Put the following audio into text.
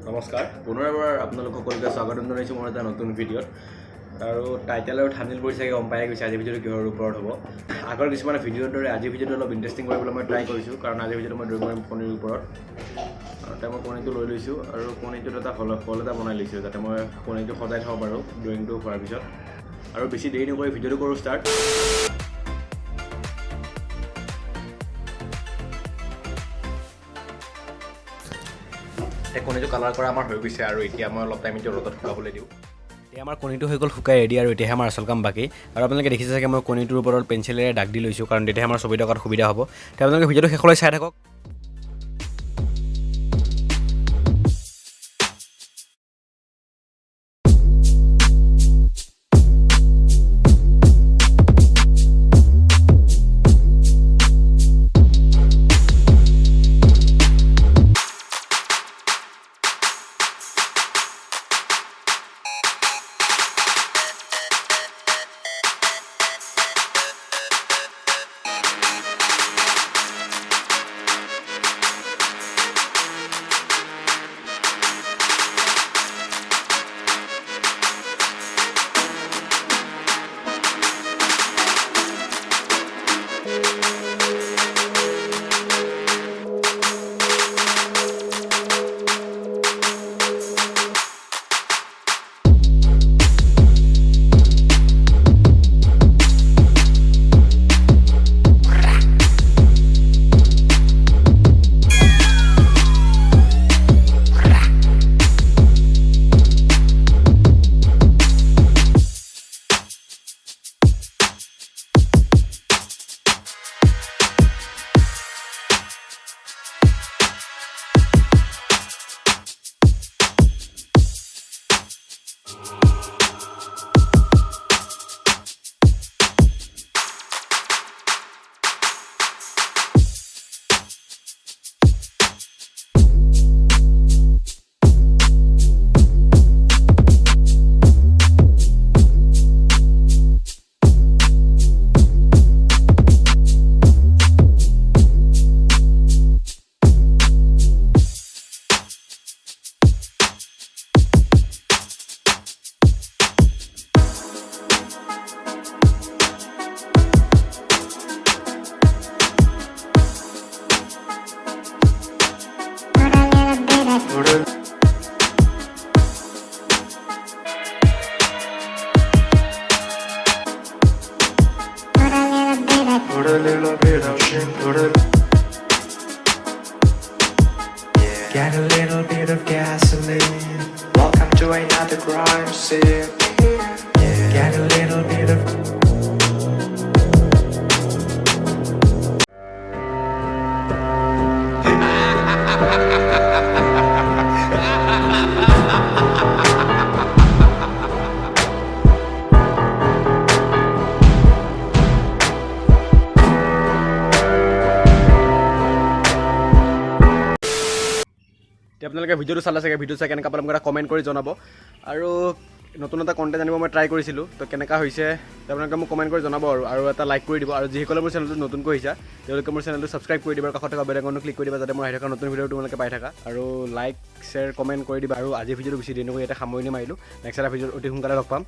নমস্কাৰ, পুনৰ এবাৰ আপোনালোক সকলোকে স্বাগতম জনাইছোঁ মোৰ এটা নতুন ভিডিঅ'ত। আৰু টাইটেল আৰু থাম্বনেইল পৰি চাগে গম পাই গৈছে আজি ভিডিঅ'টো কিহৰ ওপৰত হ'ব। আগৰ কিছুমান ভিডিঅ'ৰ দৰে আজি ভিডিঅ'টো অলপ ইণ্টাৰেষ্টিং কৰিবলৈ মই ট্ৰাই কৰিছোঁ, কাৰণ আজি ভিডিঅ'টো মই ড্ৰয়িং কৰিম কণীৰ ওপৰত। তাতে মই কণীটো লৈ লৈছোঁ আৰু কণীটোত এটা হল এটা বনাই লৈছোঁ, যাতে মই কণীটো সজাই থ'ব পাৰোঁ ড্ৰয়িংটো হোৱাৰ পিছত। আৰু বেছি দেৰি নকৰি ভিডিঅ'টো কৰোঁ ষ্টাৰ্ট। কণীটো কালাৰ কৰা আমাৰ হৈ গৈছে আৰু এতিয়া মই অলপ টাইম ৰ'দত শুকাবলৈ দিওঁ। এতিয়া আমাৰ কণীটো হৈ গ'ল শুকাই ৰেডি, আৰু এতিয়াহে আমাৰ আচল কাম বাকী। আৰু আপোনালোকে দেখিছে চাগে মই কণীটোৰ ওপৰত পেঞ্চিলেৰে দাগ দি লৈছোঁ, কাৰণ তেতিয়াহে আমাৰ ছবি অঁকাত সুবিধা হ'ব। তেতিয়া আপোনালোকে ভিডিঅ'টো শেষলৈ চাই থাকক। Put a little bit of shit, get a little bit of gasoline. Welcome to another crime scene. Get a little bit of এতিয়া আপোনালোকে ভিডিঅ'টো চালে চাগে, ভিডিঅ' চাই কেনেকুৱা পালে মোক এটা কমেণ্ট কৰি জনাব। আৰু নতুন এটা কণ্টেণ্ট আনিব মই ট্ৰাই কৰিছিলোঁ, তো কেনেকুৱা হৈছে আপোনালোকে মোক কমেণ্ট কৰি জনাব। আৰু এটা লাইক কৰি দিব, আৰু যিসকলে মোৰ চেনেলটো নতুনকৈ আহিছা তেওঁলোকে মোৰ চেনেলটো ছাবস্ক্ৰাইব কৰি দিব, আৰু কাষত থকা বেল আইকনটো ক্লিক কৰি দিবা, যাতে মই আহি থকা নতুন ভিডিঅ'টো তোমালোকে পাই থাকা। আৰু লাইক শ্বেয়াৰ কমেণ্ট কৰি দিবা। আৰু আজি ভিডিঅ'টো বেছি দেৰি নকৰি ইয়াতে সামৰণি মাৰিলোঁ। নেক্সট এটা ভিডিঅ'ত অতি সোনকালে লগ পাম।